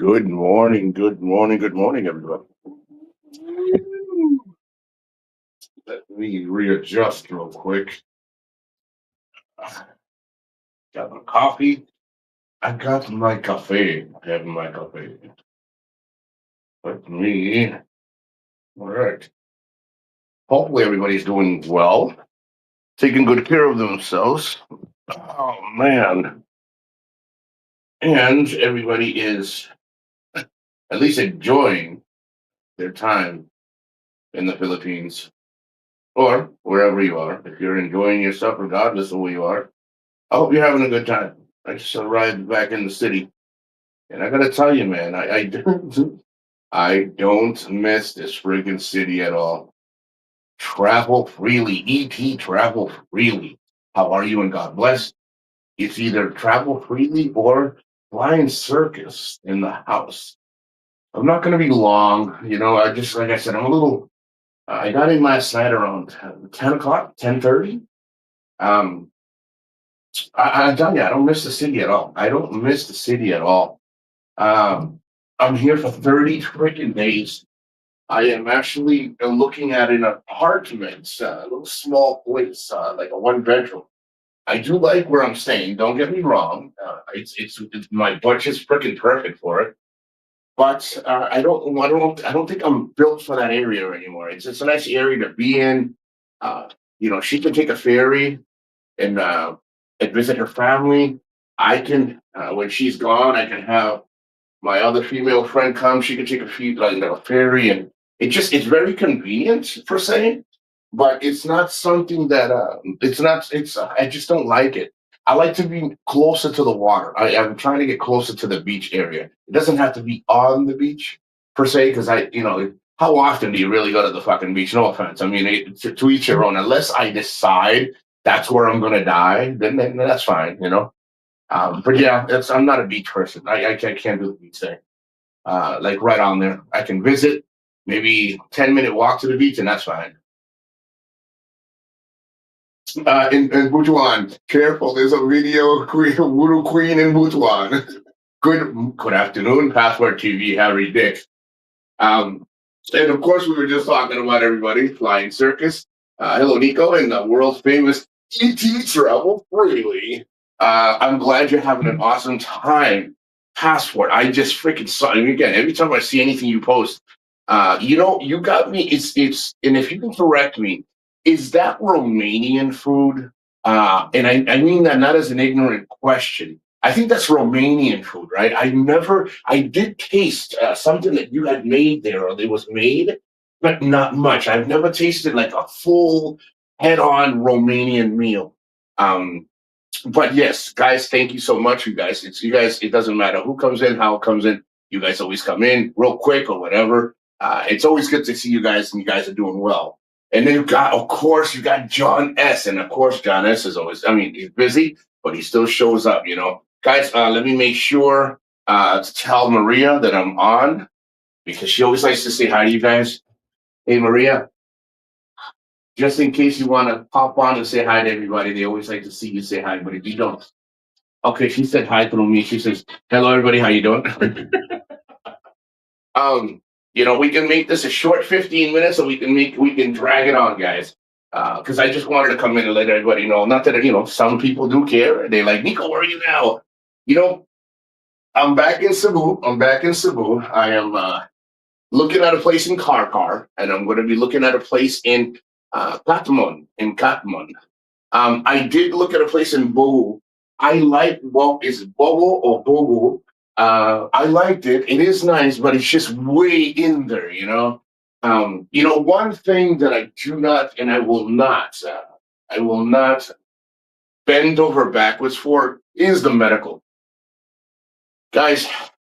good morning, everyone. Let me readjust real quick. Got my coffee. I got my cafe. I have my cafe. Let me. All right. Hopefully, everybody's doing well, taking good care of themselves. Oh, man. And everybody is at least enjoying their time in the Philippines or wherever you are. If you're enjoying yourself, regardless of where you are, I hope you're having a good time. I just arrived back in the city, and I gotta tell you, man, I don't, I don't miss this friggin' city at all. Travel freely, ET, travel freely. How are you? And God bless. It's either travel freely or flying circus in the house. I'm not gonna be long, I just like I said, I'm a little. I got in last night around 10 o'clock, 10:30. Um, I tell you, I don't miss the city at all. I don't miss the city at all. Um, I'm here for 30 freaking days. I am actually looking at an apartment, a little small place, like a one bedroom. I do like where I'm staying. Don't get me wrong. It's my budget's freaking perfect for it. But I don't think I'm built for that area anymore. It's a nice area to be in. Uh, she can take a ferry and visit her family. I can when she's gone, I can have my other female friend come. She can take a few like a ferry, and it's very convenient per se, but it's not something that it's not. It's I just don't like it. I like to be closer to the water. I'm trying to get closer to the beach area. It doesn't have to be on the beach per se, because how often do you really go to the fucking beach? No offense. I mean, to each your own. Unless I decide that's where I'm gonna die, then that's fine. But yeah, I'm not a beach person. I can't do the beach thing. Like right on there, I can visit, maybe 10-minute walk to the beach, and that's fine. In Butuan, careful, there's a video queen, voodoo queen in Butuan. Good afternoon, Passport TV, Harry Dick. Um, and of course, we were just talking about everybody flying circus. Hello, Nico, and the world famous ET Travel Freely. I'm glad you're having an awesome time. Passport. I just freaking saw. I mean, again, every time I see anything you post, you got me. And if you can correct me, is that Romanian food? And I mean that not as an ignorant question. I think that's Romanian food, right? I did taste something that you had made there, or it was made, but not much. I've never tasted like a full head-on Romanian meal. Um, but yes, guys, thank you so much, you guys. It's you guys. It doesn't matter who comes in, how it comes in. You guys always come in real quick or whatever. It's always good to see you guys, and you guys are doing well. And then of course, you got John S. And of course, John S. is always. I mean, he's busy, but he still shows up. Guys. Let me make sure to tell Maria that I'm on, because she always likes to say hi to you guys. Hey, Maria, just in case you want to pop on and say hi to everybody, they always like to see you say hi. But if you don't, okay, she said hi through me. She says, "Hello, everybody. How you doing?" um, we can make this a short 15 minutes, or we can drag it on, guys. Because I just wanted to come in and let everybody know. Not that some people do care. They like, Nico, where are you now? You know, I'm back in Cebu. I am looking at a place in Karkar, and I'm going to be looking at a place in Katmon. I did look at a place in Bogu. I like, well, is it Bogu or Bogu? I liked it. It is nice, but it's just way in there. One thing that I do not, and I will not bend over backwards for is the medical. Guys,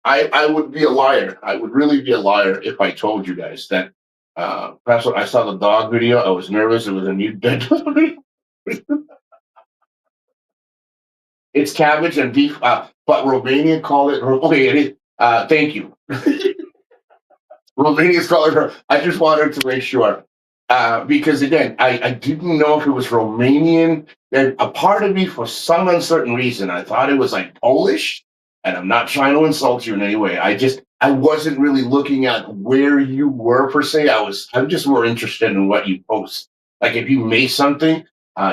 I would be a liar. I would really be a liar if I told you guys that. That's what I saw the dog video. I was nervous. It was a new dead. It's cabbage and beef, but Romanian call it. Okay, it is. Thank you. Romanians call it her. I just wanted to make sure. Because again, I didn't know if it was Romanian. And a part of me, for some uncertain reason, I thought it was like Polish. and I'm not trying to insult you in any way. I wasn't really looking at where you were per se. I'm just more interested in what you post. Like if you made something,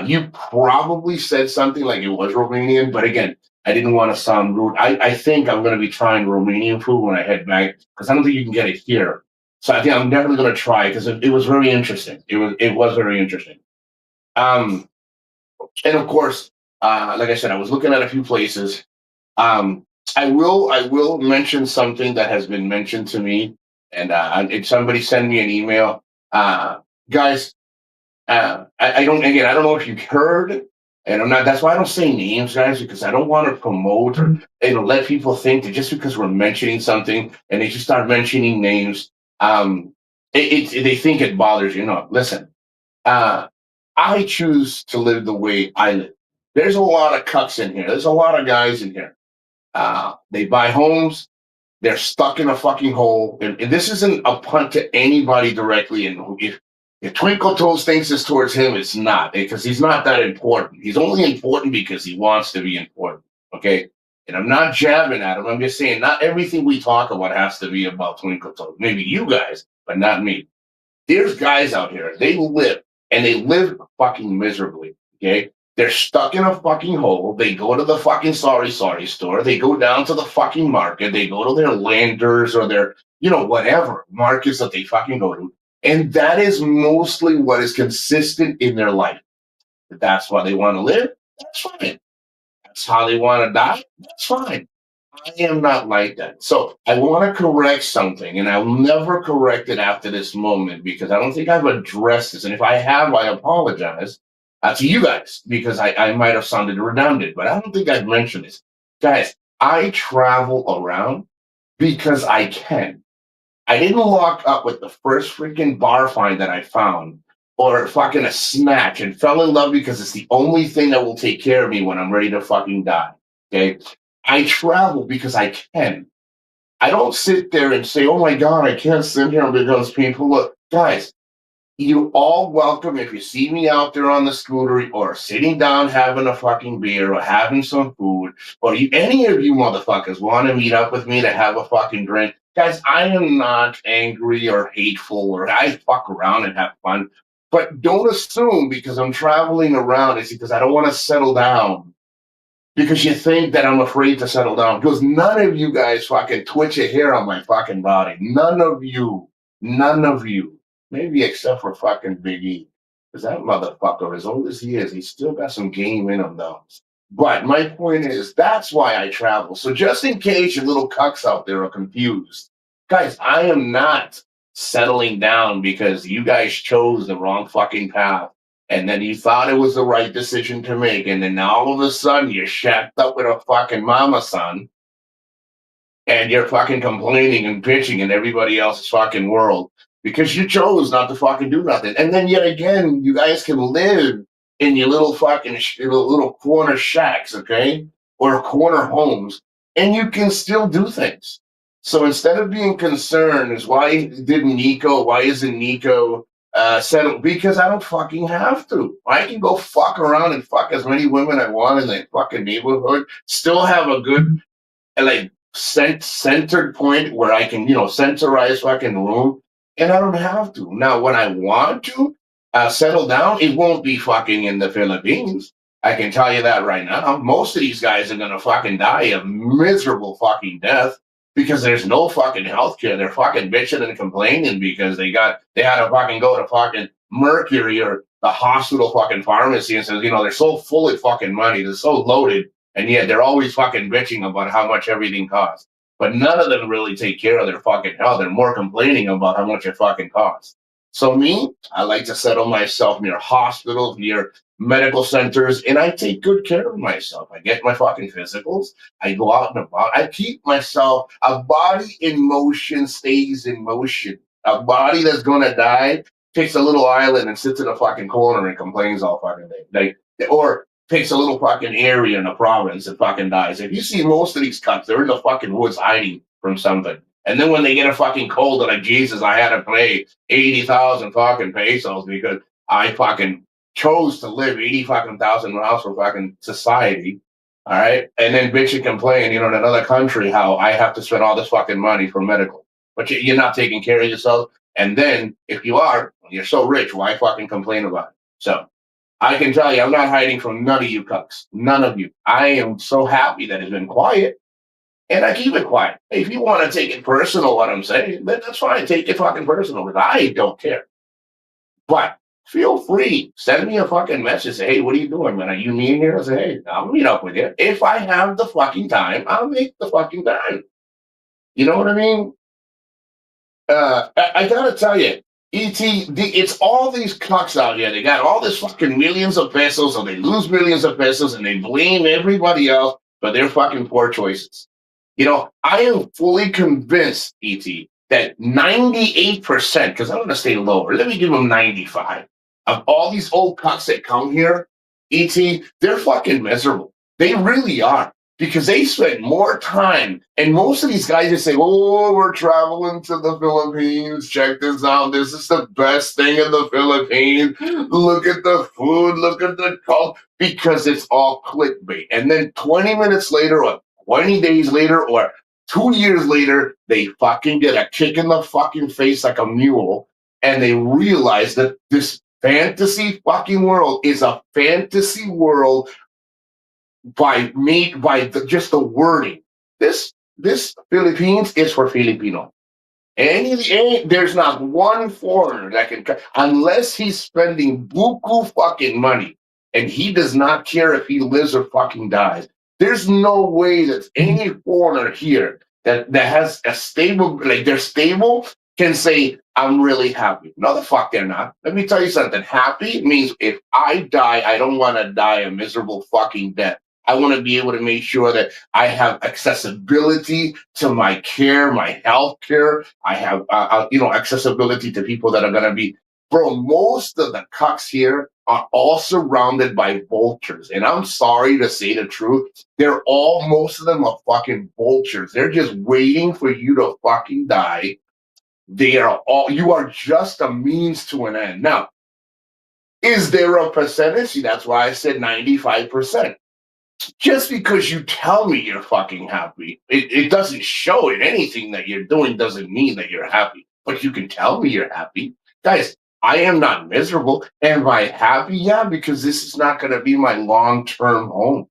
you probably said something like it was Romanian, but again, I didn't want to sound rude. I think I'm going to be trying Romanian food when I head back because I don't think you can get it here. So I think I'm definitely going to try because it was very interesting. It was very interesting. Um, and of course, like I said, I was looking at a few places. Um, I will mention something that has been mentioned to me, and if somebody send me an email, guys, I don't know if you've heard, and I'm not. That's why I don't say names, guys, because I don't want to promote or let people think that just because we're mentioning something and they just start mentioning names, they think it bothers you. No, listen. Uh, I choose to live the way I live. There's a lot of cucks in here. There's a lot of guys in here. They buy homes. They're stuck in a fucking hole. And this isn't a punt to anybody directly. And if Twinkle Toes thinks it's towards him, it's not because he's not that important. He's only important because he wants to be important. Okay. And I'm not jabbing at him. I'm just saying not everything we talk about has to be about Twinkle Toes. Maybe you guys, but not me. There's guys out here, they live and they live fucking miserably. Okay. They're stuck in a fucking hole. They go to the fucking sorry store. They go down to the fucking market. They go to their landers or their, whatever markets that they fucking go to. And that is mostly what is consistent in their life. If that's why they want to live, that's fine. That's how they want to die, that's fine. I am not like that. So I want to correct something, and I'll never correct it after this moment because I don't think I've addressed this. And if I have, I apologize to you guys because I might have sounded redundant, but I don't think I've mentioned this. Guys, I travel around because I can. I didn't lock up with the first freaking bar find that I found or fucking a snatch and fell in love because it's the only thing that will take care of me when I'm ready to fucking die. Okay. I travel because I can. I don't sit there and say, oh my God, I can't sit here because people look. Guys, you all welcome if you see me out there on the scooter or sitting down having a fucking beer or having some food, or any of you motherfuckers want to meet up with me to have a fucking drink. Guys, I am not angry or hateful or I fuck around and have fun. But don't assume because I'm traveling around, it's because I don't want to settle down because you think that I'm afraid to settle down. Because none of you guys fucking twitch a hair on my fucking body. None of you. None of you. Maybe except for fucking Big E. Because that motherfucker, as old as he is, he's still got some game in him, though. But my point is, that's why I travel. So just in case your little cucks out there are confused, guys, I am not settling down because you guys chose the wrong fucking path and then you thought it was the right decision to make, and then all of a sudden you're shacked up with a fucking mama son, and you're fucking complaining and bitching in everybody else's fucking world because you chose not to fucking do nothing. And then yet again, you guys can live in your little fucking little corner shacks, okay, or corner homes, and you can still do things. So instead of being concerned, is why isn't Nico settled? Because I don't fucking have to. I can go fuck around and fuck as many women I want in the fucking neighborhood, still have a good like centered point where I can, censorize fucking room, and I don't have to. Now, when I want to settle down, it won't be fucking in the Philippines. I can tell you that right now. Most of these guys are gonna fucking die a miserable fucking death because there's no fucking healthcare. They're fucking bitching and complaining because they had to fucking go to fucking Mercury or the hospital fucking pharmacy and says, they're so full of fucking money, they're so loaded and yet they're always fucking bitching about how much everything costs. But none of them really take care of their fucking health. They're more complaining about how much it fucking costs. So me, I like to settle myself near hospitals, near medical centers, and I take good care of myself. I get my fucking physicals. I go out and about. I keep myself, a body in motion stays in motion. A body that's gonna die takes a little island and sits in a fucking corner and complains all fucking day. Or takes a little fucking area in a province and fucking dies. If you see most of these cunts, they're in the fucking woods hiding from something. And then when they get a fucking cold, they're like, Jesus, I had to pay 80,000 fucking pesos because I fucking chose to live 80 fucking thousand miles from fucking society. All right. And then bitch and complain, in another country, how I have to spend all this fucking money for medical. But you're not taking care of yourself. And then if you are, you're so rich, why fucking complain about it? So I can tell you, I'm not hiding from none of you cucks. None of you. I am so happy that it's been quiet. And I keep it quiet. If you want to take it personal, what I'm saying, then that's fine. Take it fucking personal. Because I don't care. But feel free. Send me a fucking message. Say, hey, what are you doing, man? Are you meeting here? I say, hey, I'll meet up with you. If I have the fucking time, I'll make the fucking time. You know what I mean? I gotta tell you, it's all these cucks out here. They got all this fucking millions of pesos, or they lose millions of pesos, and they blame everybody else for their fucking poor choices. I am fully convinced, that 98%, because I'm gonna stay lower. Let me give them 95 of all these old cucks that come here. They're fucking miserable. They really are because they spend more time. And most of these guys just say, oh, we're traveling to the Philippines. Check this out. This is the best thing in the Philippines. Look at the food. Look at the culture. Because it's all clickbait. And then 20 minutes later, or 20 days later, or 2 years later, they fucking get a kick in the fucking face like a mule. And they realize that this fantasy fucking world is a fantasy world just the wording. This Philippines is for Filipino. There's not one foreigner that can, unless he's spending buku fucking money, and he does not care if he lives or fucking dies. There's no way that any foreigner here that has a stable, like they're stable, can say, I'm really happy. No, the fuck they're not. Let me tell you something. Happy means if I die, I don't want to die a miserable fucking death. I want to be able to make sure that I have accessibility to my care, my health care. I have, accessibility to people that are going to be. Bro, most of the cucks here are all surrounded by vultures. And I'm sorry to say the truth. Most of them are fucking vultures. They're just waiting for you to fucking die. You are just a means to an end. Now, is there a percentage? See, that's why I said 95%. Just because you tell me you're fucking happy, it doesn't show it. Anything that you're doing doesn't mean that you're happy. But you can tell me you're happy. Guys, I am not miserable. Am I happy? Yeah, because this is not going to be my long-term home.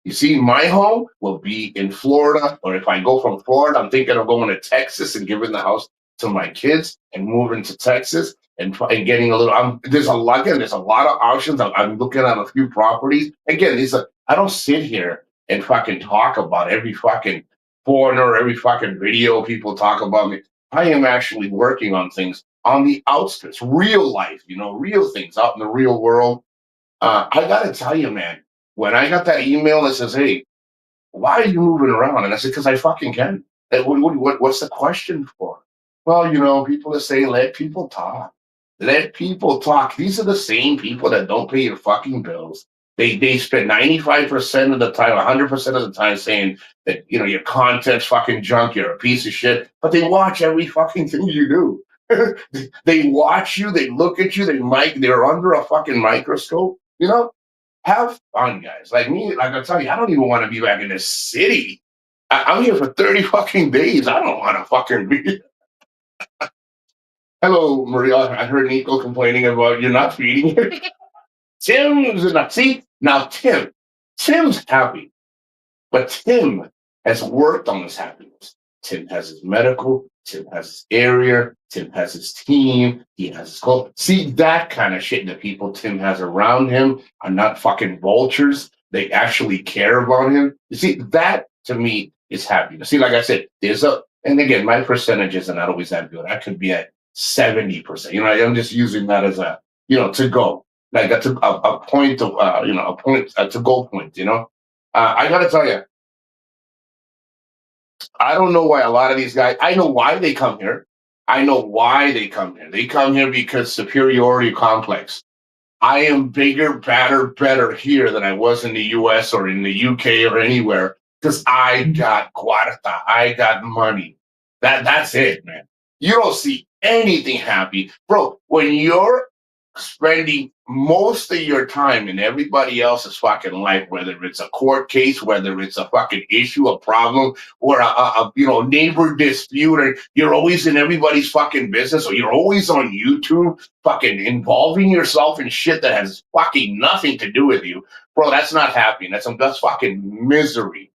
You see, my home will be in Florida, or if I go from Florida, I'm thinking of going to Texas and giving the house to my kids and moving to Texas and getting a little. There's a lot. Again, there's a lot of options. I'm looking at a few properties. Again, I don't sit here and fucking talk about every fucking foreigner, every fucking video people talk about me. I am actually working on things on the outskirts, real life, real things out in the real world. I gotta tell you, man, when I got that email that says, "Hey, why are you moving around?" And I said, "Because I fucking can." What's the question for? Well, people that say, "Let people talk." Let people talk. These are the same people that don't pay your fucking bills. They spend 95% of the time, 100% of the time saying that your content's fucking junk, you're a piece of shit. But they watch every fucking thing you do. They watch you, they look at you, they're under a fucking microscope. Have fun, guys. Like me, like I tell you, I don't even want to be back in this city. I'm here for 30 fucking days. I don't want to fucking be. Hello, Maria. I heard Nico complaining about you're not feeding her. Tim's not. See, now Tim's happy, but Tim has worked on his happiness. Tim has his medical, Tim has his area, Tim has his team, he has his clothes. See, that kind of shit that people Tim has around him are not fucking vultures. They actually care about him. You see, that to me is happiness. See, like I said, and again, my percentages are not always that good. I could be at 70%. I'm just using that as to go. Like that's a point of, a point, to go point, I got to tell you, I don't know why a lot of these guys, I know why they come here. I know why they come here. They come here because superiority complex. I am bigger, badder, better here than I was in the US or in the UK or anywhere because I got cuarta. I got money. That's it, man. You don't see anything happy. Bro, when you're spending most of your time in everybody else's fucking life, whether it's a court case, whether it's a fucking issue, a problem, or a neighbor dispute, or you're always in everybody's fucking business, or you're always on YouTube, fucking involving yourself in shit that has fucking nothing to do with you, bro. That's not happiness. That's fucking misery.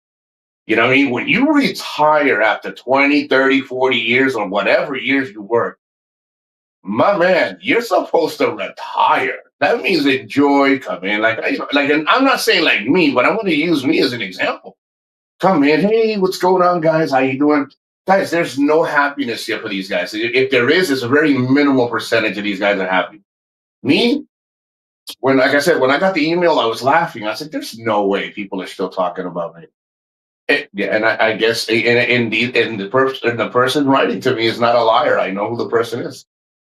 You know what I mean? When you retire after 20, 30, 40 years or whatever years you work, my man, you're supposed to retire. That means enjoy, come in. And I'm not saying like me, but I'm going to use me as an example. Come in, hey, what's going on, guys? How you doing? Guys, there's no happiness here for these guys. If there is, it's a very minimal percentage of these guys are happy. Me, like I said, when I got the email, I was laughing. I said, there's no way people are still talking about me. Yeah, and I guess the person writing to me is not a liar. I know who the person is.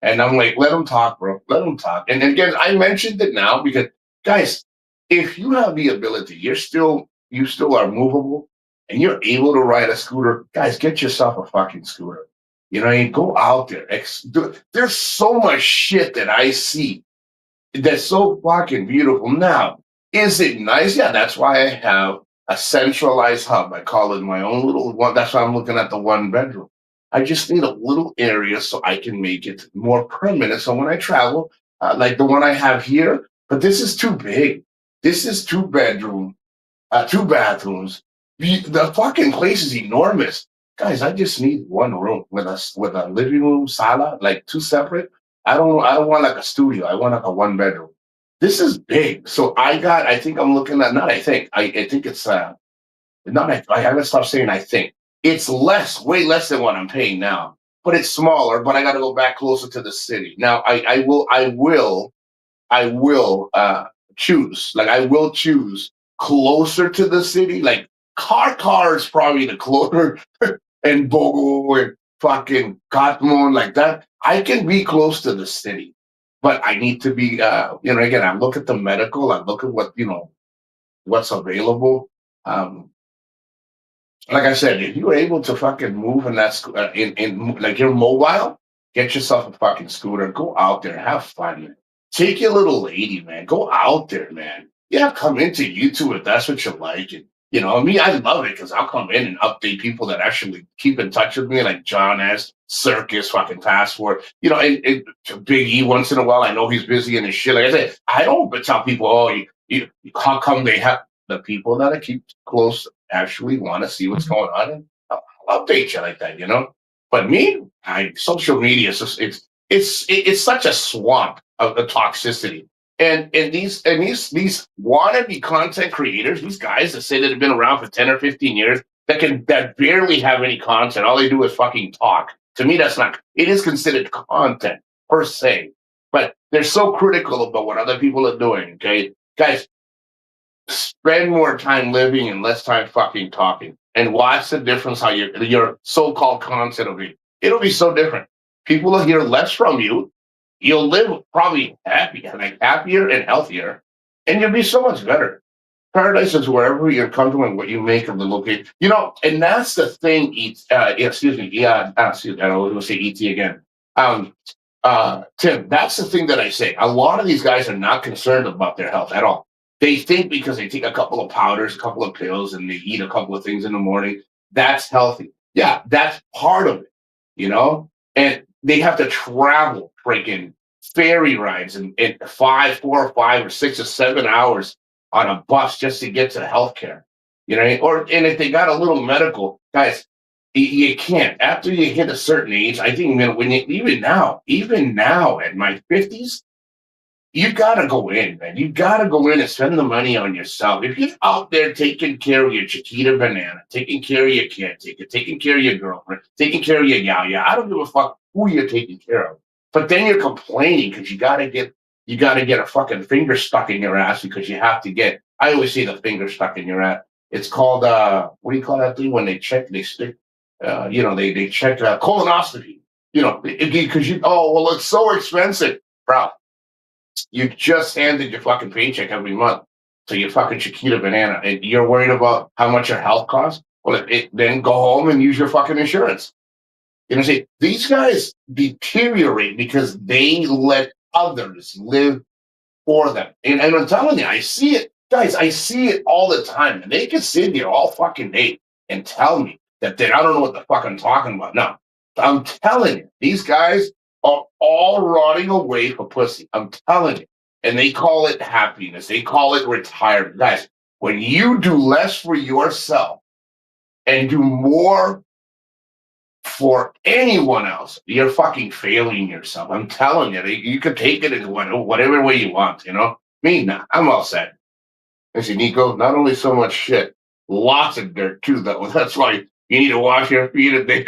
And I'm like, let them talk, bro. Let them talk. And again, I mentioned it now because, guys, if you have the ability, you still are movable, and you're able to ride a scooter. Guys, get yourself a fucking scooter. You know, you go out there. There's so much shit that I see that's so fucking beautiful. Now, is it nice? Yeah, that's why I have a centralized hub. I call it my own little one. That's why I'm looking at the 1 bedroom. I just need a little area so I can make it more permanent. So when I travel, like the one I have here, but this is too big. This is 2 bedroom, 2 bathrooms. The fucking place is enormous, guys. I just need one room with a living room, sala, like two separate. I don't want like a studio. I want like a 1 bedroom. This is big. So I think I'm looking at, not I think, I think it's not I haven't stopped saying I think. It's less, way less than what I'm paying now. But it's smaller, but I gotta go back closer to the city. Now I will choose. Like I will choose closer to the city. Like car is probably the closer and Bogo and fucking Katmon like that. I can be close to the city, but I need to be. Again, I look at the medical. I look at what's available. Um, like I said, if you're able to fucking move in in like you're mobile, get yourself a fucking scooter. Go out there, have fun. Man. Take your little lady, man. Go out there, man. Yeah, come into YouTube if that's what you like. And me, I love it because I'll come in and update people that actually keep in touch with me, like John S. Circus, fucking Passport. Big E once in a while. I know he's busy in his shit. Like I said, I don't tell people, oh, how come they have the people that I keep close actually want to see what's going on, and I'll update you like that. But me, social media is just, it's such a swamp of the toxicity. And these wannabe content creators, these guys that say that have been around for 10 or 15 years, that barely have any content. All they do is fucking talk. To me, that's not. It is considered content per se, but they're so critical about what other people are doing. Okay, guys, spend more time living and less time fucking talking, and watch the difference how your so-called content will be. It'll be so different. People will hear less from you. You'll live probably happier and healthier, and you'll be so much better. Paradise is wherever you're comfortable and what you make of the location. And that's the thing. Excuse me. Yeah, excuse me. I was going to say ET again. Tim, that's the thing that I say. A lot of these guys are not concerned about their health at all. They think because they take a couple of powders, a couple of pills, and they eat a couple of things in the morning, that's healthy. Yeah, that's part of it. And they have to travel freaking ferry rides in 4 or 5 or 6 or 7 hours on a bus just to get to healthcare. And if they got a little medical, guys, you can't. After you hit a certain age, I think when even now at my 50s, you gotta go in, man. You gotta go in and spend the money on yourself. If you're out there taking care of your Chiquita banana, taking care of your caretaker, taking care of your girlfriend, taking care of your yaya, I don't give a fuck who you're taking care of. But then you're complaining because you gotta get a fucking finger stuck in your ass because you have to get. I always see the finger stuck in your ass. It's called what do you call that thing when they stick? They check colonoscopy. Because it's so expensive, bro. You just handed your fucking paycheck every month to your fucking Chiquita banana, and you're worried about how much your health costs. Well, then go home and use your fucking insurance. See, these guys deteriorate because they let others live for them. And I'm telling you, I see it, guys. I see it all the time, and they can sit here all fucking day and tell me that I don't know what the fuck I'm talking about. No, I'm telling you, these guys are all rotting away for pussy. I'm telling you, and they call it happiness. They call it retirement, guys. When you do less for yourself and do more for anyone else, you're fucking failing yourself. I'm telling you, you can take it in whatever way you want, you know? Me, nah, I'm all set. I see, Nico, not only so much shit, lots of dirt too, though. That's why you need to wash your feet a day.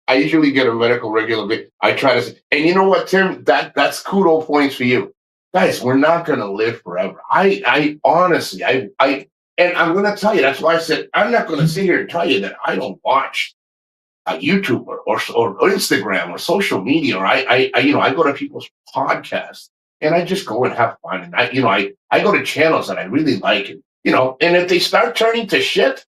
I usually get a medical regular bit. I try to, and you know what, Tim? That's kudo points for you. Guys, we're not gonna live forever. I honestly, and I'm gonna tell you, that's why I said I'm not gonna sit here and tell you that I don't watch YouTube or Instagram or social media, or I go to people's podcasts and I just go and have fun. And I go to channels that I really like, and if they start turning to shit,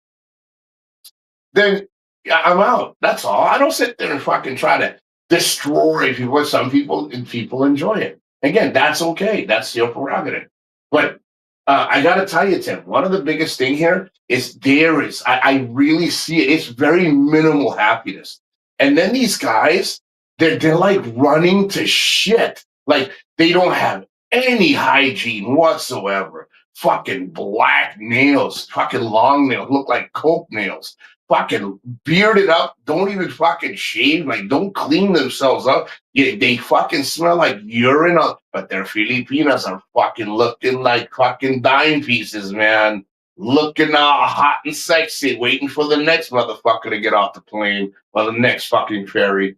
then I'm out. That's all. I don't sit there and fucking try to destroy people. Some people enjoy it. Again, that's okay. That's your prerogative. But I got to tell you, Tim, one of the biggest thing here is I really see it. It's very minimal happiness. And then these guys, they're like running to shit. Like they don't have any hygiene whatsoever. Fucking black nails, fucking long nails, look like coke nails. Fucking bearded up, don't even fucking shave, like don't clean themselves up. Yeah, they fucking smell like urine, but their Filipinas are fucking looking like fucking dime pieces, man. Looking all hot and sexy, waiting for the next motherfucker to get off the plane or the next fucking ferry.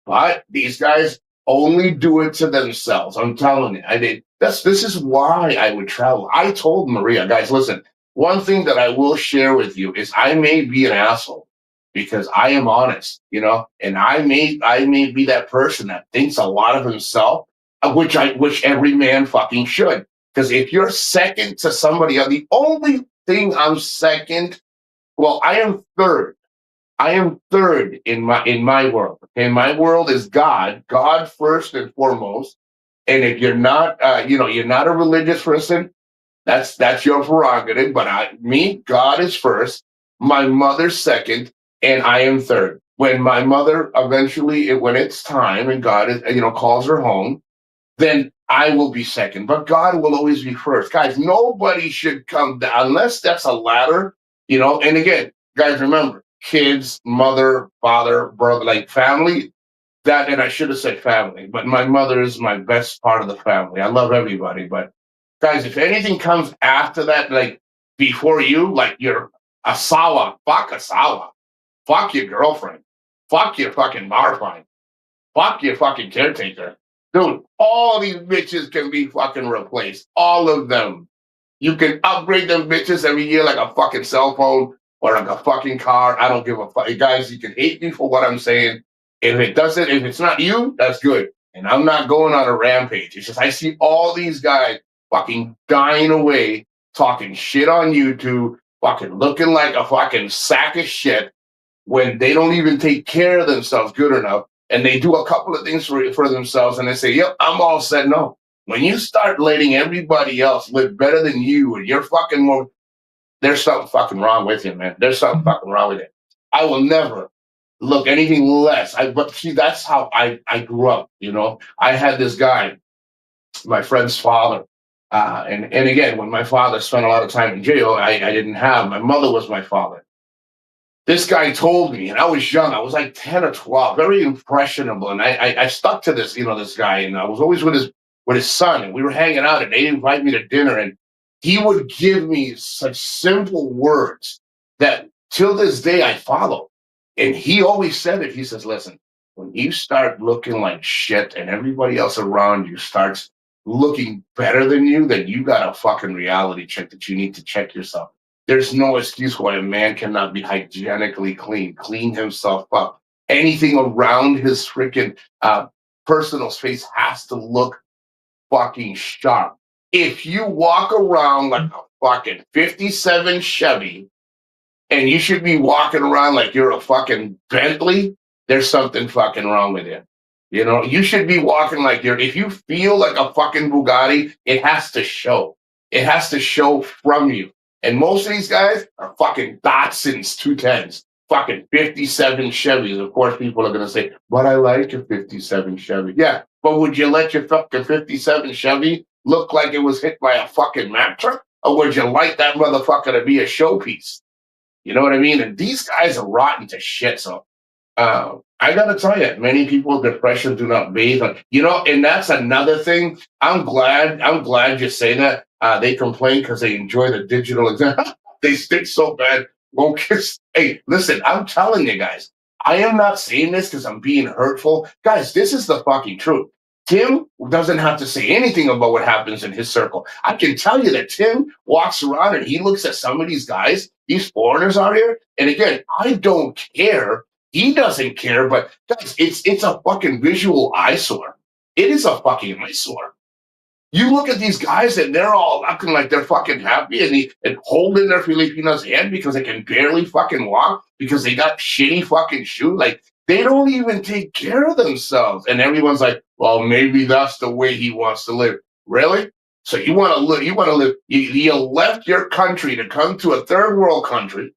But these guys only do it to themselves. I'm telling you. This is why I would travel. I told Maria, guys, listen, one thing that I will share with you is I may be an asshole because I am honest, and I may be that person that thinks a lot of himself, which every man fucking should. Because if you're second to somebody else, the only thing I'm second, well, I am third. I am third in my world. Okay, my world is God first and foremost. And if you're not, you're not a religious person, that's your prerogative. But God is first. My mother's second, and I am third. When my mother eventually, when it's time, and God is, calls her home, then I will be second. But God will always be first, guys. Nobody should come down unless that's a ladder, And again, guys, remember kids, mother, father, brother, like family. That, and I should have said family, but my mother is my best part of the family. I love everybody, but guys, if anything comes after that, like before you, like you're asawa, fuck your girlfriend, fuck your fucking bar fine, fuck your fucking caretaker. Dude, all these bitches can be fucking replaced. All of them. You can upgrade them bitches every year like a fucking cell phone or like a fucking car. I don't give a fuck. Guys, you can hate me for what I'm saying. If it's not you, that's good. And I'm not going on a rampage. It's just I see all these guys fucking dying away, talking shit on YouTube, fucking looking like a fucking sack of shit when they don't even take care of themselves good enough. And they do a couple of things for themselves and they say, yep, I'm all set. No. When you start letting everybody else live better than you and you're fucking more, there's something fucking wrong with you, man. There's something fucking wrong with it. I will never look anything less. But see, that's how I grew up, I had this guy, my friend's father. And again, when my father spent a lot of time in jail, I didn't have, my mother was my father. This guy told me, and I was young, I was like 10 or 12, very impressionable. And I stuck to this, this guy, and I was always with his son, and we were hanging out, and they'd invite me to dinner, and he would give me such simple words that till this day I follow. And he always said it. He says, listen, when you start looking like shit and everybody else around you starts looking better than you, then you got a fucking reality check that you need to check yourself. There's no excuse why a man cannot be hygienically clean himself up. Anything around his freaking personal space has to look fucking sharp. If you walk around like a fucking 57 Chevy and you should be walking around like you're a fucking Bentley, there's something fucking wrong with you. You know, you should be walking like you're, if you feel like a fucking Bugatti, it has to show. It has to show from you. And most of these guys are fucking Datsuns 210s, fucking 57 Chevys. Of course, people are going to say, but I like your 57 Chevy. Yeah, but would you let your fucking 57 Chevy look like it was hit by a fucking Mack truck? Or would you like that motherfucker to be a showpiece? You know what I mean? And these guys are rotten to shit. So I gotta tell you, many people with depression do not bathe. You know, and that's another thing. I'm glad you say that. They complain because they enjoy the digital exam. They stick so bad. Won't kiss. Hey, listen, I'm telling you guys, I am not saying this because I'm being hurtful. Guys, this is the fucking truth. Tim doesn't have to say anything about what happens in his circle. I can tell you that Tim walks around and he looks at some of these guys, these foreigners out here. And again, I don't care. He doesn't care, but guys, it's a fucking visual eyesore. It is a fucking eyesore. You look at these guys and they're all acting like they're fucking happy and holding their Filipino's hand because they can barely fucking walk because they got shitty fucking shoes. Like they don't even take care of themselves. And everyone's like, well, maybe that's the way he wants to live. Really? So you want to live, you left your country to come to a third world country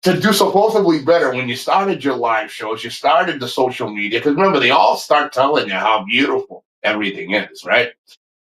to do supposedly better when you started your live shows, you started the social media. Because remember, they all start telling you how beautiful everything is, right?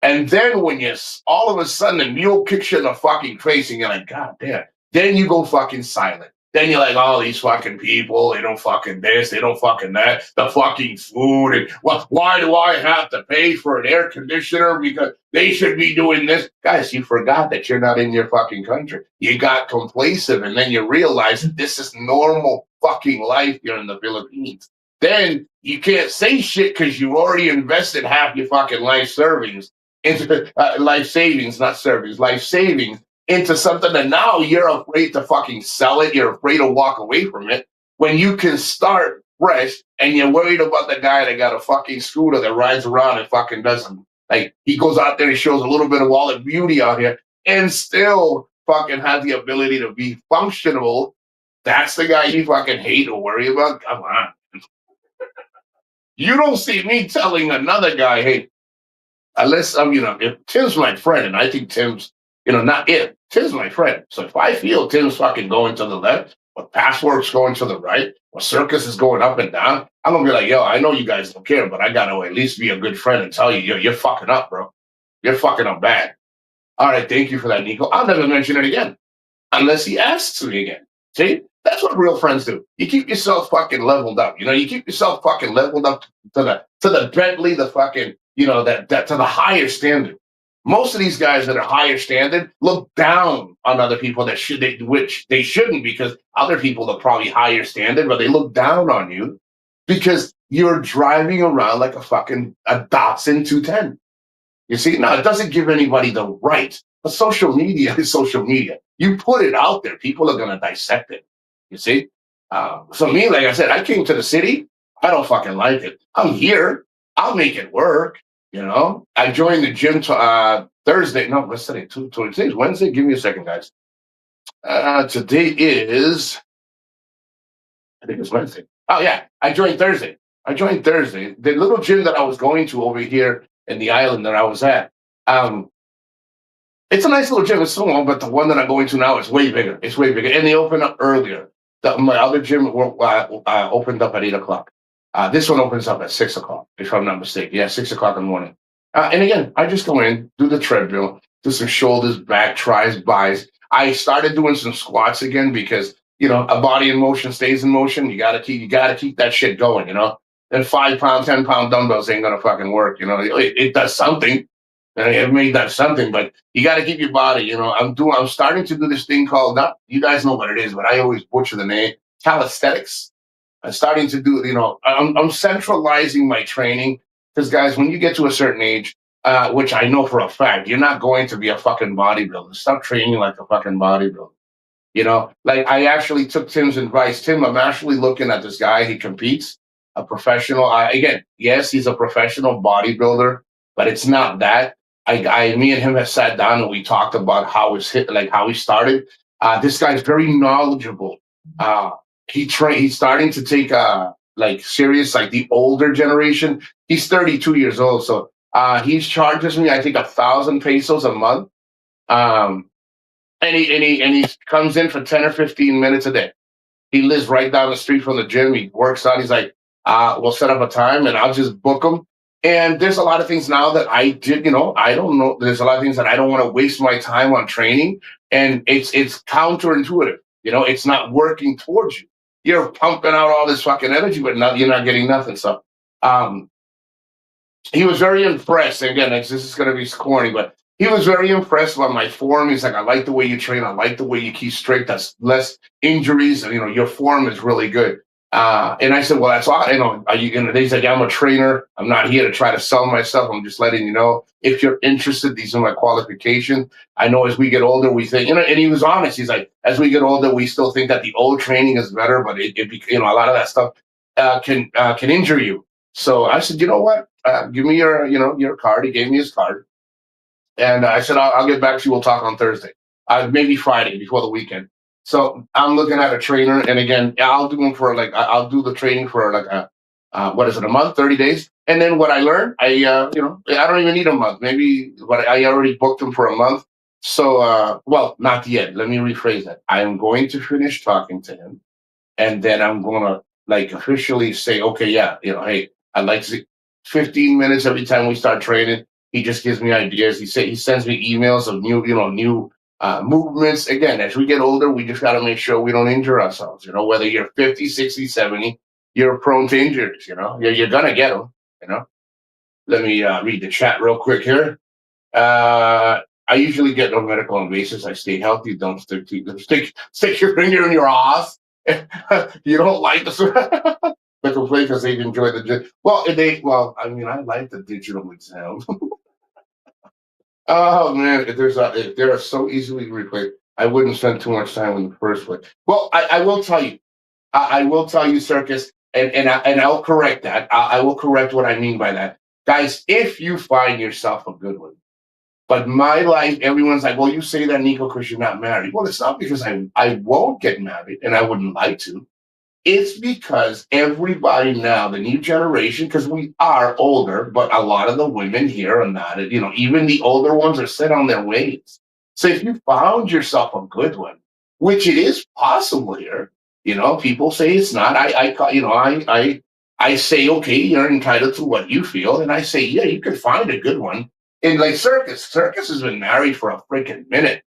And then when you all of a sudden a mule kicks you in the fucking face and you're like, God damn. Then you go fucking silent. Then you're like, oh, these fucking people, they don't fucking this, they don't fucking that, the fucking food. And why do I have to pay for an air conditioner because they should be doing this? Guys, you forgot that you're not in your fucking country. You got complacent and then you realize that this is normal fucking life here in the Philippines. Then you can't say shit because you already invested half your fucking life savings into life savings, not savings, life savings into something that now you're afraid to fucking sell it. You're afraid to walk away from it when you can start fresh and you're worried about the guy that got a fucking scooter that rides around and fucking doesn't. Like he goes out there and shows a little bit of all the beauty out here and still fucking has the ability to be functional. That's the guy you fucking hate or worry about? Come on. You don't see me telling another guy, hey, unless I'm, if Tim's my friend, and I think Tim's, not if Tim's my friend. So if I feel Tim's fucking going to the left, or Password's going to the right, or Circus is going up and down, I'm gonna be like, yo, I know you guys don't care, but I gotta at least be a good friend and tell you, yo, you're fucking up, bro. You're fucking up bad. All right, thank you for that, Nico. I'll never mention it again unless he asks me again. See? That's what real friends do. You keep yourself fucking leveled up. You keep yourself fucking leveled up to the Bentley, the fucking, that to the higher standard. Most of these guys that are higher standard look down on other people which they shouldn't, because other people are probably higher standard, but they look down on you because you're driving around like a Datsun 210. You see, now it doesn't give anybody the right, but social media is social media. You put it out there, people are going to dissect it. You see? So me, like I said, I came to the city. I don't fucking like it. I'm here. I'll make it work. I joined the gym Thursday. No, what's today? Today's Wednesday. Give me a second, guys. Today is, I think it's Wednesday. Oh, yeah. I joined Thursday. The little gym that I was going to over here in the island that I was at. It's a nice little gym. It's small, but the one that I'm going to now is way bigger. It's way bigger. And they open up earlier. My other gym opened up at 8 o'clock. This one opens up at 6 o'clock, if I'm not mistaken. Yeah, 6 o'clock in the morning. And again, I just go in, do the treadmill, do some shoulders, back, tries, buys. I started doing some squats again because, a body in motion stays in motion. You gotta keep that shit going, And 5-pound, 10-pound dumbbells ain't gonna fucking work. It does something. It made that something, but you got to keep your body. I'm starting to do this thing called, you guys know what it is, but I always butcher the name, calisthenics. I'm starting to do, I'm centralizing my training because, guys, when you get to a certain age, which I know for a fact, you're not going to be a fucking bodybuilder. Stop training like a fucking bodybuilder. Like I actually took Tim's advice. Tim, I'm actually looking at this guy. He competes, a professional. Again, yes, he's a professional bodybuilder, but it's not that. Me and him have sat down and we talked about how he started. This guy's very knowledgeable. He's starting to take like serious, like the older generation. He's 32 years old, so he charges me, I think, 1,000 pesos a month. Um, and he comes in for 10 or 15 minutes a day. He lives right down the street from the gym. He works out. He's like, we'll set up a time and I'll just book him. And there's a lot of things now that I did, I don't know. There's a lot of things that I don't want to waste my time on training. And it's counterintuitive. It's not working towards you. You're pumping out all this fucking energy, but you're not getting nothing. So um, he was very impressed. Again, this is going to be corny, but he was very impressed by my form. He's like, I like the way you train. I like the way you keep straight. That's less injuries. And, your form is really good. And I said, well, that's all. Are you going to? He's like, I'm a trainer. I'm not here to try to sell myself. I'm just letting you know if you're interested. These are my qualifications. I know as we get older, we think, and he was honest. He's like, as we get older, we still think that the old training is better, but a lot of that stuff can injure you. So I said, you know what? Give me your card. He gave me his card, and I said, I'll get back to you. We'll talk on Thursday, maybe Friday before the weekend. So I'm looking at a trainer, and again, I'll do them for I'll do the training for like what is it, a month, 30 days, and then what I learned, I don't even need a month. Maybe what I already booked him for a month. So well, not yet. Let me rephrase that. I am going to finish talking to him, and then I'm gonna like officially say, okay, yeah, hey, I'd like to 15 minutes every time we start training. He just gives me ideas. He sends me emails of new movements. Again, as we get older, we just got to make sure we don't injure ourselves. Whether you're 50, 60, 70, you're prone to injuries. You're gonna get them. Let me read the chat real quick here. I usually get no medical invasives. I stay healthy. Don't stick your finger in your ass. You don't like the complaint because they enjoy the I mean, I like the digital exam. Oh man, if they're so easily replaced, I wouldn't spend too much time in the first place. Well, I will tell you, I will tell you, Circus, and I'll correct that. I will correct what I mean by that, guys. If you find yourself a good one. But my life, everyone's like, well, you say that, Nico, because you're not married. Well, it's not because I won't get married and I wouldn't like to. It's because everybody now, the new generation, because we are older, but a lot of the women here are not, even the older ones are set on their ways. So if you found yourself a good one, which it is possible here, people say it's not. I say, okay, you're entitled to what you feel. And I say, yeah, you could find a good one. And like Circus has been married for a freaking minute,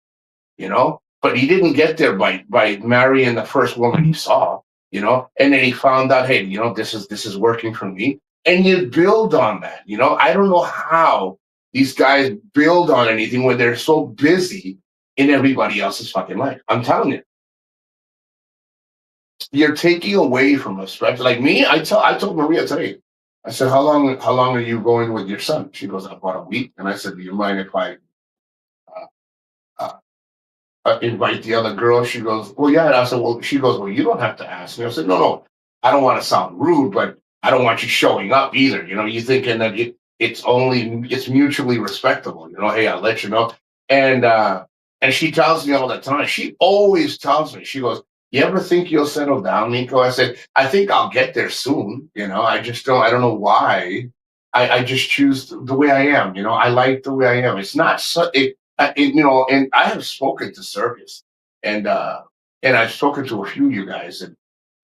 but he didn't get there by marrying the first woman he saw, and then he found out, hey, this is working for me. And you build on that, I don't know how these guys build on anything when they're so busy in everybody else's fucking life. I'm telling you, you're taking away from us, right? Like me, I told Maria today, I said, how long are you going with your son? She goes, about a week. And I said, do you mind if I uh, uh, invite the other girl? She goes, well, yeah. And I said, well, she goes, well, you don't have to ask me. I said, no, I don't want to sound rude, but I don't want you showing up either. You thinking that it's mutually respectable. Hey, I'll let you know. And she tells me all the time. She always tells me. She goes, you ever think you'll settle down, Nico? I said, I think I'll get there soon. I just don't. I don't know why. I just choose the way I am. I like the way I am. It's not so. And I have spoken to Circus, and I've spoken to a few of you guys, and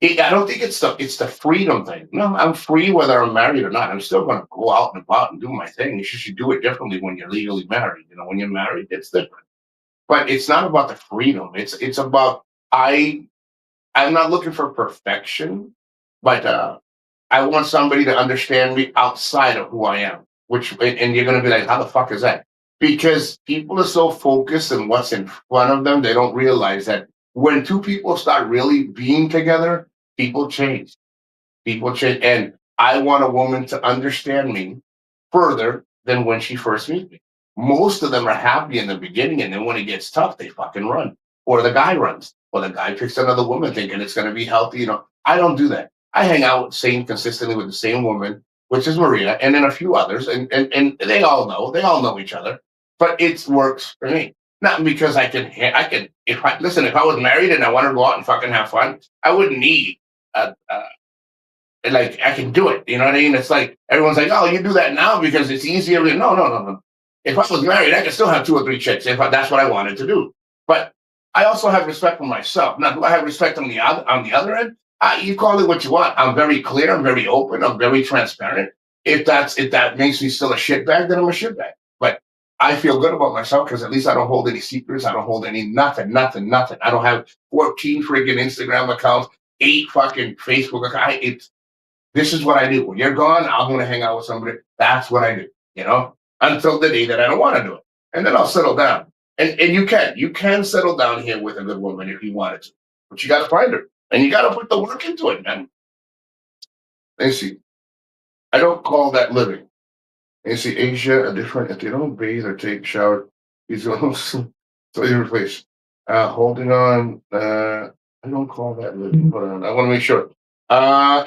I don't think it's the freedom thing. No, I'm free whether I'm married or not. I'm still going to go out and about and do my thing. You should do it differently when you're legally married. When you're married, it's different. But it's not about the freedom. It's about I'm not looking for perfection, but I want somebody to understand me outside of who I am. And you're going to be like, how the fuck is that? Because people are so focused on what's in front of them, they don't realize that when two people start really being together, people change. People change, and I want a woman to understand me further than when she first meets me. Most of them are happy in the beginning, and then when it gets tough, they fucking run. Or the guy runs. Or the guy picks another woman thinking it's going to be healthy. I don't do that. I hang out consistently with the same woman, which is Maria, and then a few others, and they all know each other. But it works for me. Not because I can. If I was married and I wanted to go out and fucking have fun, I wouldn't need a like I can do it. You know what I mean? It's like everyone's like, "Oh, you do that now because it's easier." No, no, no, no. If I was married, I could still have two or three chicks if that's what I wanted to do. But I also have respect for myself. Now, do I have respect on the other end? You call it what you want. I'm very clear. I'm very open. I'm very transparent. If that makes me still a shitbag, then I'm a shitbag. But I feel good about myself because at least I don't hold any secrets. I don't hold any nothing, nothing, nothing. I don't have 14 freaking Instagram accounts, 8 fucking Facebook accounts. This is what I do. When you're gone, I'm going to hang out with somebody. That's what I do, until the day that I don't want to do it. And then I'll settle down. And you can settle down here with a good woman if you wanted to, but you got to find her and you got to put the work into it, man. And see, I don't call that living. And see, Asia are different. If they don't bathe or take a shower, he's going to your place. Holding on. I don't call that living. Hold on. I want to make sure.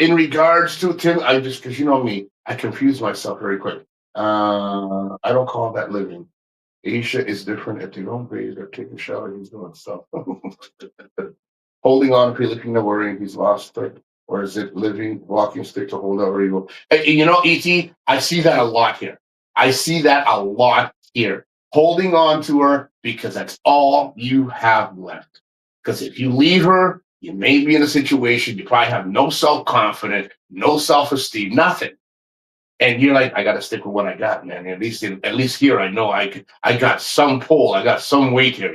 In regards to Tim, I just because you know me, I confuse myself very quick. I don't call that living. Asia is different. If they don't bathe or take a shower, he's doing stuff. Holding on, Filipino worrying he's lost her, or is it living, walking stick to hold out, or evil? Et, I see that a lot here. I see that a lot here. Holding on to her because that's all you have left. Because if you leave her, you may be in a situation you probably have no self confidence, no self esteem, nothing. And you're like, I got to stick with what I got, man. At least here, I know I got some pull, I got some weight here.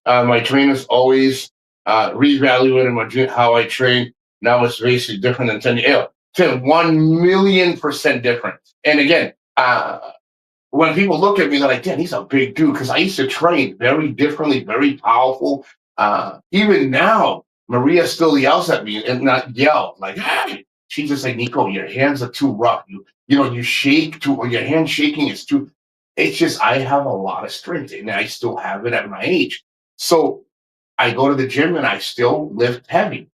My trainers always reevaluating how I train. Now it's basically different than 10 years. 1,000,000% different. And again, when people look at me, they're like, damn, he's a big dude. Because I used to train very differently, very powerful. Even now, Maria still yells at me and not yell like, hey. She's just like, Nico, your hands are too rough. You shake too, or your hand shaking is too. It's just I have a lot of strength and I still have it at my age. So I go to the gym and I still lift heavy.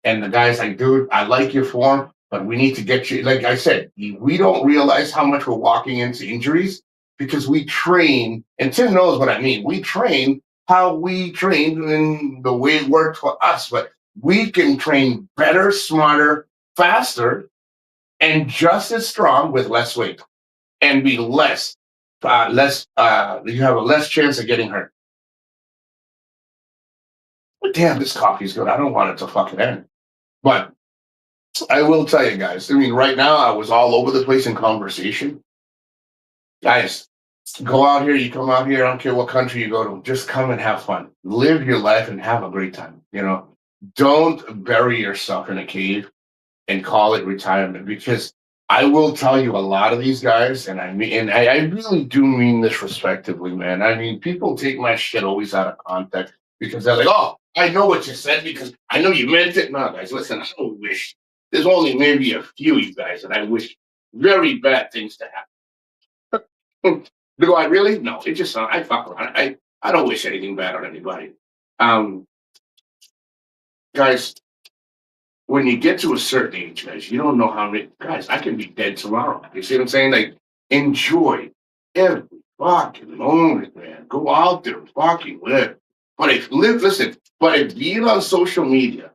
And the guy's like, dude, I like your form, but we need to get you. Like I said, we don't realize how much we're walking into injuries because we train, and Tim knows what I mean. We train how we train and the way it worked for us, but we can train better, smarter, faster, and just as strong with less weight and be you have a less chance of getting hurt. But damn, this coffee's good. I don't want it to fucking end. But I will tell you guys, I mean, right now I was all over the place in conversation. Guys, go out here, you come out here, I don't care what country you go to, just come and have fun. Live your life and have a great time. Don't bury yourself in a cave and call it retirement because I will tell you a lot of these guys, and I really do mean this respectively, man. I mean, people take my shit always out of context because they're like, oh, I know what you said because I know you meant it. No, guys, listen, I don't wish. There's only maybe a few of you guys that I wish very bad things to happen. Do I really? No, it just I fuck around. I don't wish anything bad on anybody. Um, Guys, when you get to a certain age, guys, you don't know how many guys. I can be dead tomorrow. You see what I'm saying? Like, enjoy every fucking moment, man. Go out there and fucking live. But if being on social media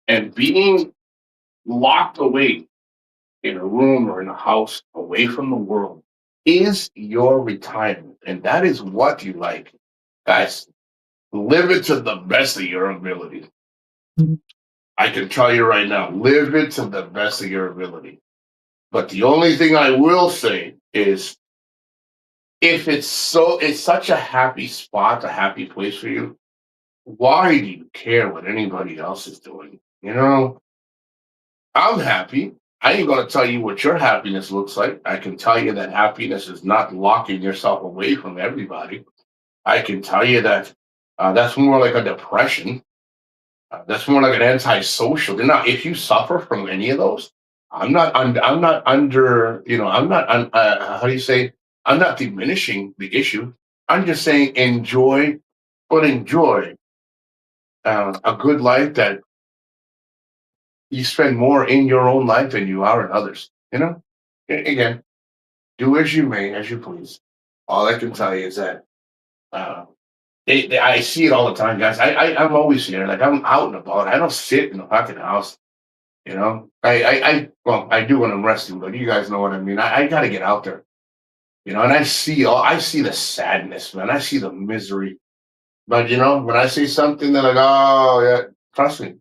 and being locked away in a room or in a house away from the world is your retirement, and that is what you like, guys, live it to the best of your ability. I can tell you right now, live it to the best of your ability. But the only thing I will say is if it's such a happy spot, a happy place for you, why do you care what anybody else is doing? I'm happy. I ain't gonna tell you what your happiness looks like. I can tell you that happiness is not locking yourself away from everybody. I can tell you that that's more like a depression. That's more like an antisocial. Now, if you suffer from any of those, I'm not. I'm not under. I'm not. How do you say? I'm not diminishing the issue. I'm just saying enjoy, but enjoy a good life that you spend more in your own life than you are in others. Again, do as you may, as you please. All I can tell you is that uh, I see it all the time, guys. I'm always here. Like I'm out and about. I don't sit in the fucking house. You know, well, I do when I'm resting, but you guys know what I mean. I got to get out there, you know, and I see the sadness, man. I see the misery. But you know, when I see something, they're like, oh yeah, trust me,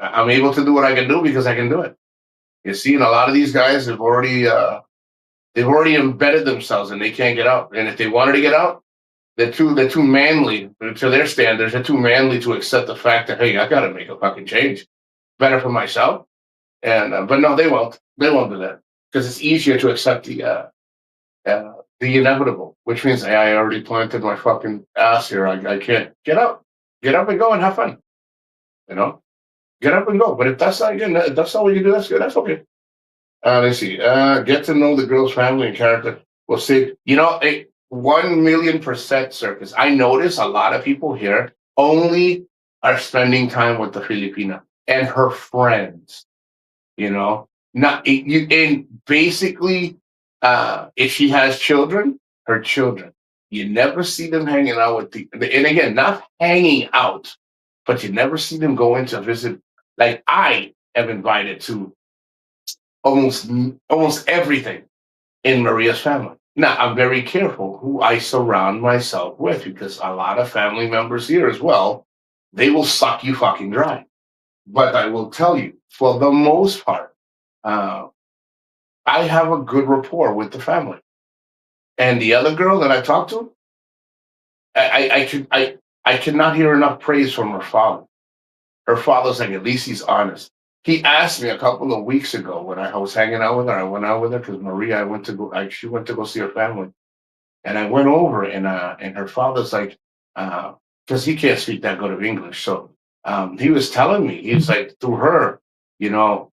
I'm able to do what I can do because I can do it. You see, and a lot of these guys have already they've already embedded themselves and they can't get out. And if they wanted to get out, they're too manly to their standards. They're too manly to accept the fact that hey, I got to make a fucking change, better for myself. And but no, they won't. They won't do that because it's easier to accept the inevitable, which means hey, I already planted my fucking ass here. I can't get up and go and have fun. You know, get up and go. But if that's not again, if that's not what you do. That's good. That's okay. Let's see. Get to know the girl's family and character. We'll see. You know, 1,000,000% circus. I notice a lot of people here only are spending time with the Filipina and her friends. You know, not you. And basically, if she has children, her children. You never see them hanging out with and again, not hanging out, but you never see them going to visit. Like I am invited to almost almost everything in Maria's family. Now, I'm very careful who I surround myself with because a lot of family members here as well, they will suck you fucking dry. But I will tell you, for the most part, uh, I have a good rapport with the family. And the other girl that I talked to, I cannot hear enough praise from her father. Her father's like, at least he's honest. He asked me a couple of weeks ago when I was hanging out with her. I went out with her because Maria, she went to go see her family. And I went over and her father's like, because he can't speak that good of English. So he was telling me, he's like, through her, you know,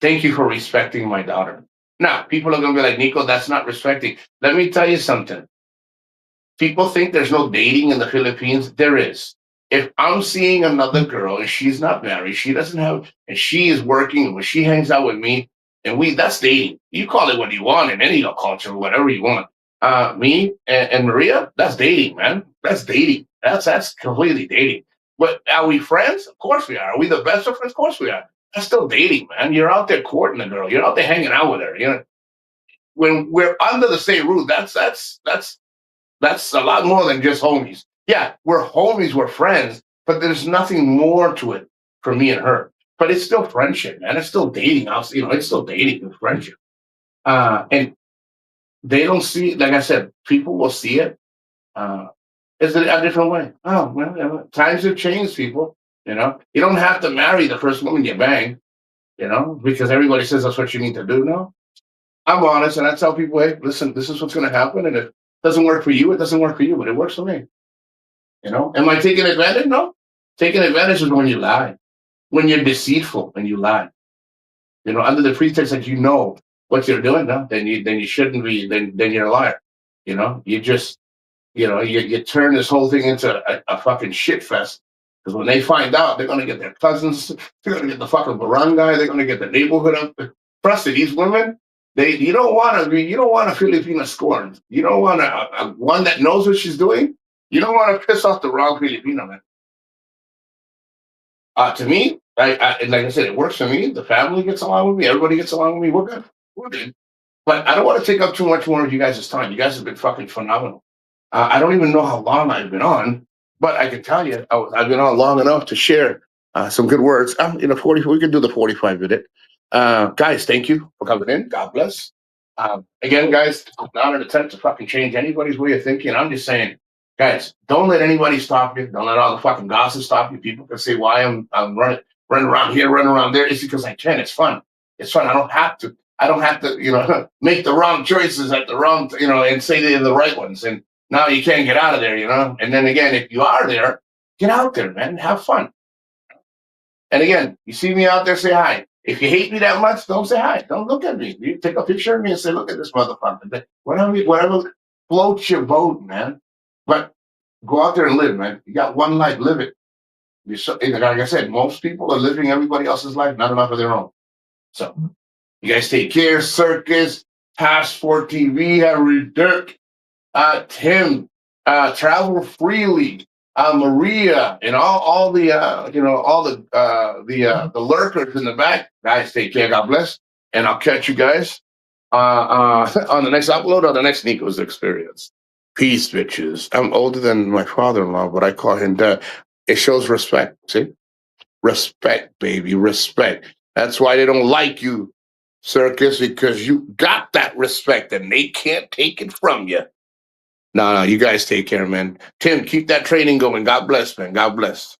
thank you for respecting my daughter. Now, people are going to be like, Nico, that's not respecting. Let me tell you something. People think there's no dating in the Philippines. There is. If I'm seeing another girl and she's not married, she doesn't have, and she is working, when she hangs out with me, and that's dating. You call it what you want in any culture, whatever you want. Me and Maria, that's dating, man. That's dating. That's completely dating. But are we friends? Of course we are. Are we the best of friends? Of course we are. That's still dating, man. You're out there courting a girl. You're out there hanging out with her. You know, when we're under the same roof, that's a lot more than just homies. Yeah, we're homies, we're friends, but there's nothing more to it for me and her. But it's still friendship, man. It's still dating. It's still dating and friendship. And they don't see, like I said, people will see it. Uh, it's a different way. Oh, well, times have changed, people. You know, you don't have to marry the first woman you bang, because everybody says that's what you need to do. No, I'm honest and I tell people, hey, listen, this is what's going to happen. And if it doesn't work for you, it doesn't work for you, but it works for me. Am I taking advantage? No. Taking advantage is when you lie, when you're deceitful and you lie. Under the pretext that you know what you're doing, no, then you shouldn't be. Then you're a liar. You just you turn this whole thing into a fucking shit fest. Because when they find out, they're gonna get their cousins, they're gonna get the fucking barangay, they're gonna get the neighborhood up. Trust me, these women, you don't want a Filipina scorned. You don't want a one that knows what she's doing. You don't want to piss off the wrong Filipino, man. To me, like I said, it works for me. The family gets along with me. Everybody gets along with me. We're good. We're good. But I don't want to take up too much more of you guys' time. You guys have been fucking phenomenal. I don't even know how long I've been on, but I can tell you I've been on long enough to share some good words. 40. We can do the 45-minute. Guys, thank you for coming in. God bless. Again, guys, not an attempt to fucking change anybody's way of thinking. I'm just saying, guys, don't let anybody stop you. Don't let all the fucking gossip stop you. People can say why I'm running around here, running around there. It's because I can. It's fun. It's fun. I don't have to. Make the wrong choices at the wrong, and say they're the right ones. And now you can't get out of there, And then again, if you are there, get out there, man. Have fun. And again, you see me out there, say hi. If you hate me that much, don't say hi. Don't look at me. You take a picture of me and say, look at this motherfucker. Whatever floats your boat, man. But go out there and live, man. You got one life, live it. Like I said, most people are living everybody else's life, not enough of their own. So you guys take care. Circus, Passport TV, Harry Dirk, Tim, Travel Freely, Maria, and all the all the lurkers in the back. Guys, take care. God bless, and I'll catch you guys on the next upload on the next Nico's experience. Peace, bitches. I'm older than my father-in-law, but I call him dad. It shows respect. See, respect, baby, respect. That's why they don't like you, Circus, because you got that respect, and they can't take it from you. No, you guys take care, man. Tim, keep that training going. God bless, man. God bless.